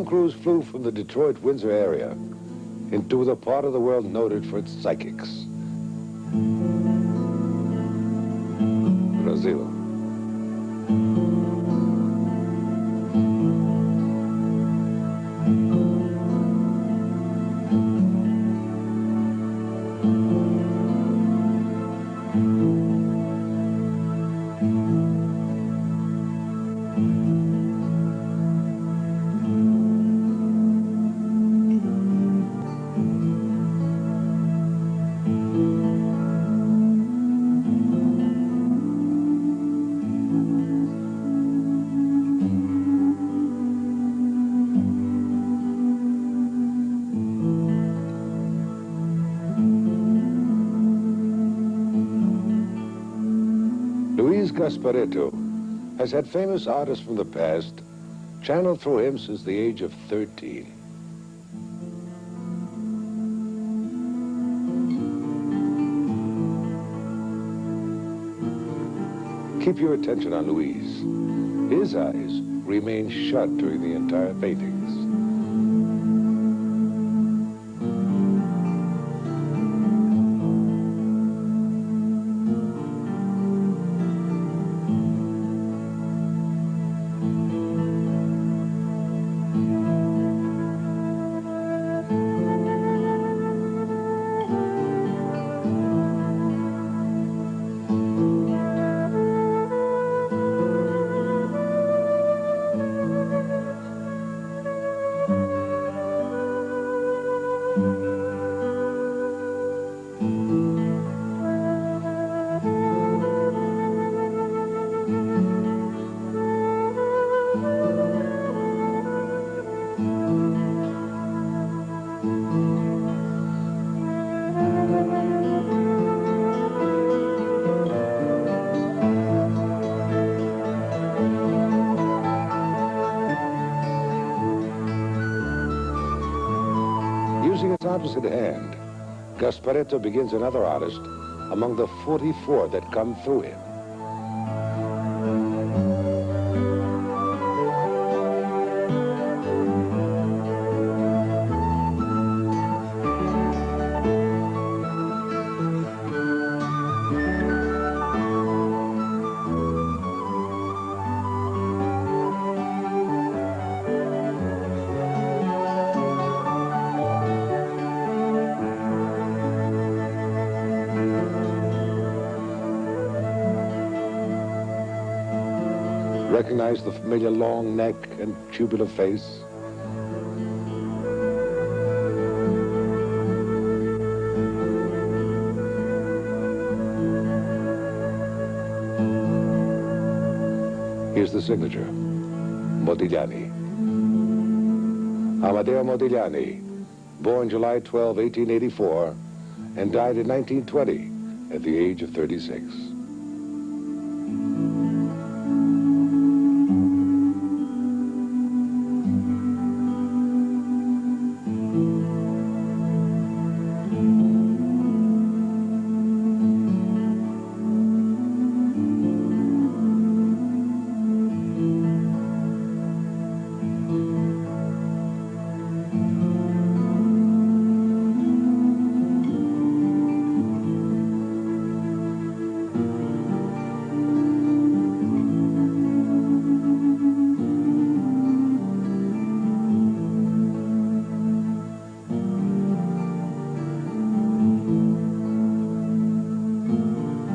film crews flew from the Detroit-Windsor area into the part of the world noted for its psychics. Brazil. Gasparetto has had famous artists from the past channeled through him since the age of 13. Keep your attention on Luis. His eyes remain shut during the entire paintings. Using its opposite hand, Gasparetto begins another artist among the 44 that come through him. Recognize the familiar long neck and tubular face? Here's the signature, Modigliani. Amadeo Modigliani, born July 12, 1884, and died in 1920 at the age of 36.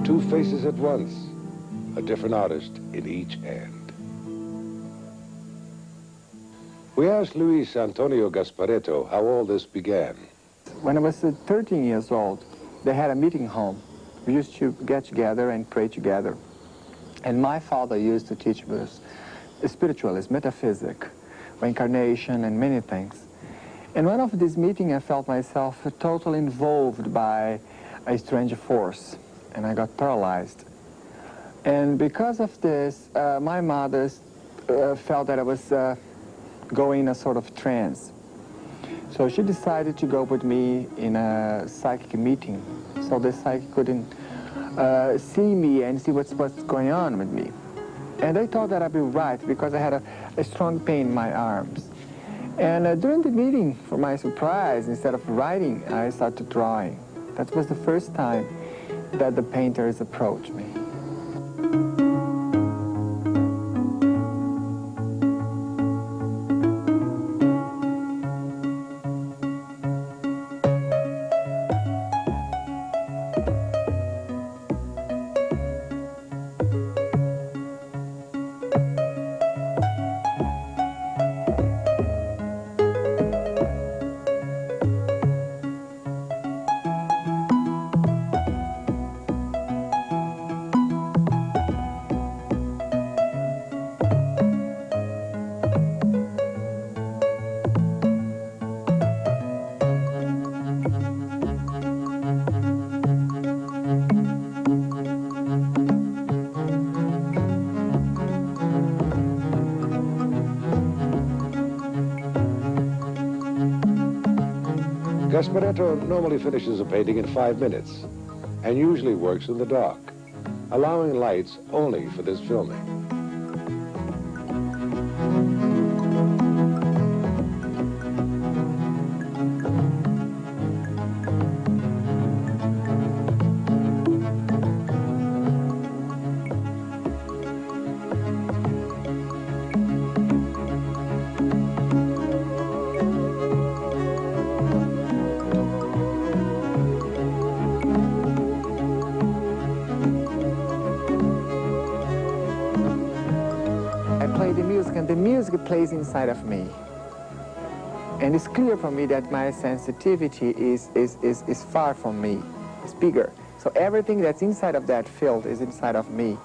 Two faces at once, a different artist in each hand. We asked Luis Antonio Gasparetto how all this began. When I was 13 years old, they had a meeting home. We used to get together and pray together. And my father used to teach us spiritualism, metaphysics, reincarnation, and many things. In one of these meetings, I felt myself totally involved by a strange force, and I got paralyzed. And because of this, my mother felt that I was going in a sort of trance. So she decided to go with me in a psychic meeting, so the psychic couldn't see me and see what's going on with me. And they thought that I'd be right, because I had a strong pain in my arms. And during the meeting, for my surprise, instead of writing, I started drawing. That was the first time that the painters approached me. Gasparetto normally finishes a painting in 5 minutes and usually works in the dark, allowing lights only for this filming. And the music plays inside of me. And it's clear for me that my sensitivity is far from me. It's bigger. So everything that's inside of that field is inside of me.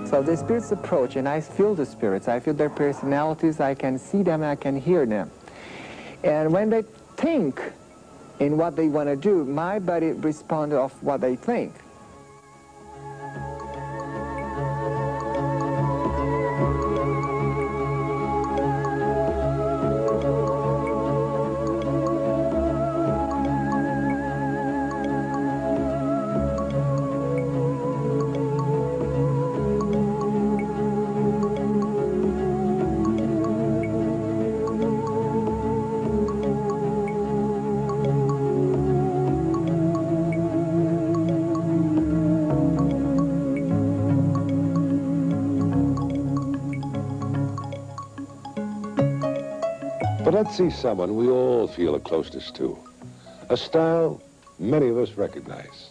So the spirits approach, and I feel the spirits. I feel their personalities. I can see them, I can hear them. And when they think in what they want to do, my body responds of what they think. But let's see someone we all feel a closeness to, a style many of us recognize.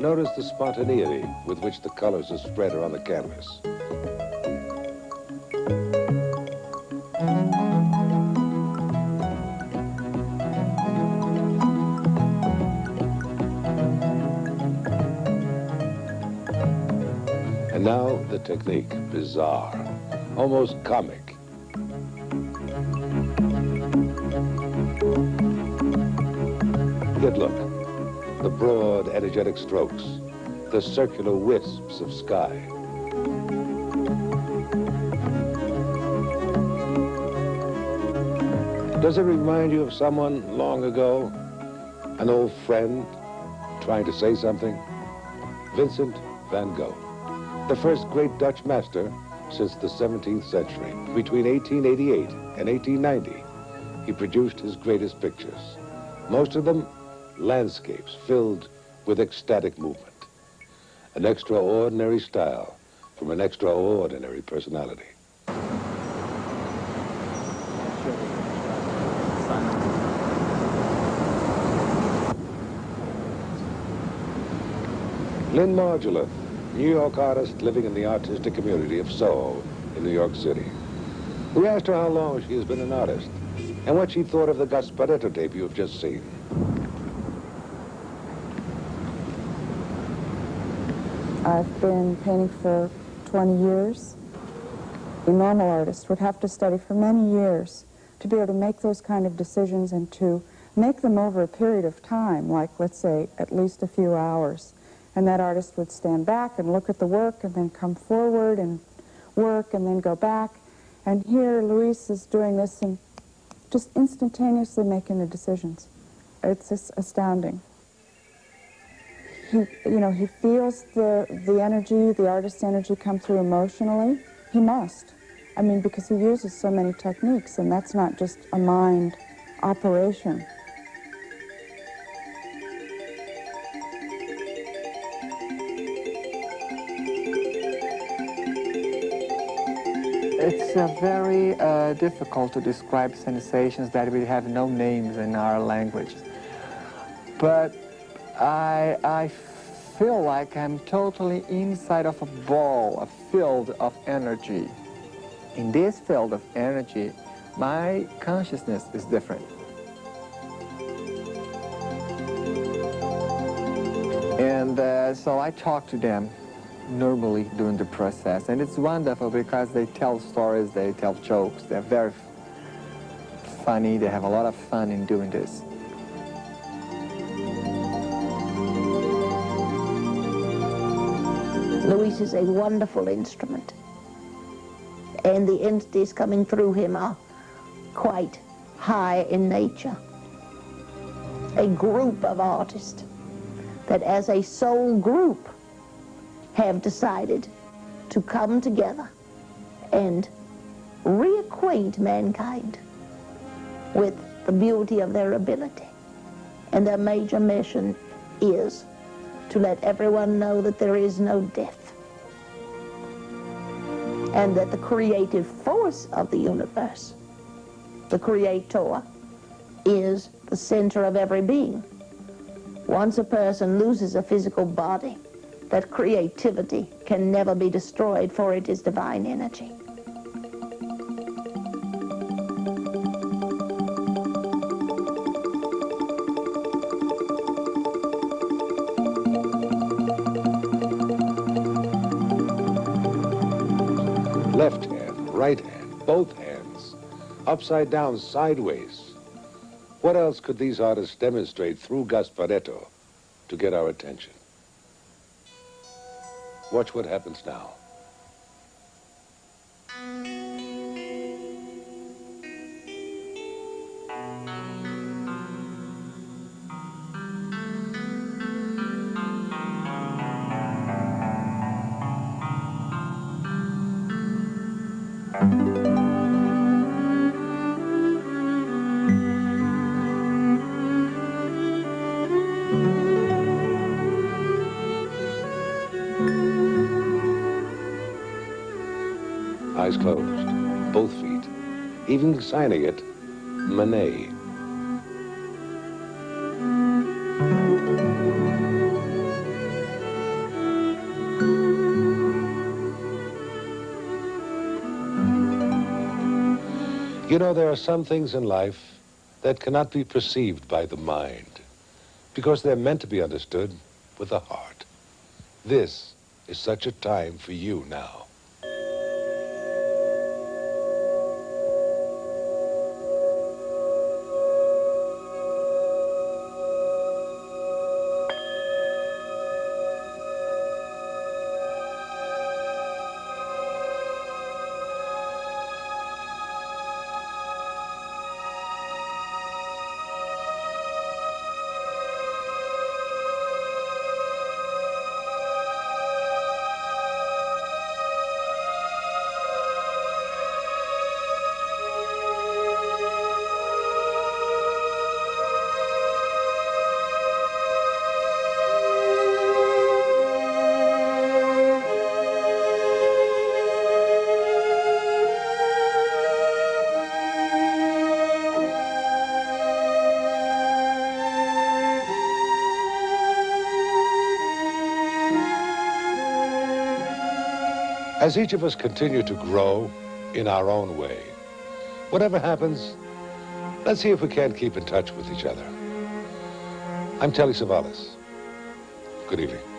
Notice the spontaneity with which the colors are spread around the canvas. And now the technique, bizarre, almost comic. Good look, the broad, energetic strokes, the circular wisps of sky. Does it remind you of someone long ago? An old friend trying to say something? Vincent van Gogh, the first great Dutch master since the 17th century. Between 1888 and 1890, he produced his greatest pictures, most of them landscapes filled with ecstatic movement. An extraordinary style from an extraordinary personality. Lynn Margula, New York artist living in the artistic community of Soho in New York City. We asked her how long she has been an artist and what she thought of the Gasparetto tape you have just seen. I've been painting for 20 years. A normal artist would have to study for many years to be able to make those kind of decisions and to make them over a period of time, like, let's say, at least a few hours. And that artist would stand back and look at the work and then come forward and work and then go back. And here Luis is doing this and just instantaneously making the decisions. It's just astounding. He feels the energy, the artist's energy come through emotionally. He must. I mean, because he uses so many techniques, and that's not just a mind operation. It's very difficult to describe sensations that we have no names in our language. But I feel like I'm totally inside of a ball, a field of energy. In this field of energy, my consciousness is different. And so I talk to them normally during the process, and it's wonderful because they tell stories, they tell jokes, they're very funny, they have a lot of fun in doing this. Luis is a wonderful instrument, and the entities coming through him are quite high in nature. A group of artists that as a soul group have decided to come together and reacquaint mankind with the beauty of their ability. And their major mission is to let everyone know that there is no death, and that the creative force of the universe, the Creator, is the center of every being. Once a person loses a physical body, that creativity can never be destroyed, for it is divine energy. Left hand, right hand, both hands, upside down, sideways. What else could these artists demonstrate through Gasparetto to get our attention? Watch what happens now. Eyes closed, both feet, even signing it, Manet. You know, there are some things in life that cannot be perceived by the mind because they're meant to be understood with the heart. This is such a time for you now. As each of us continue to grow in our own way, whatever happens, let's see if we can't keep in touch with each other. I'm Telly Savalas. Good evening.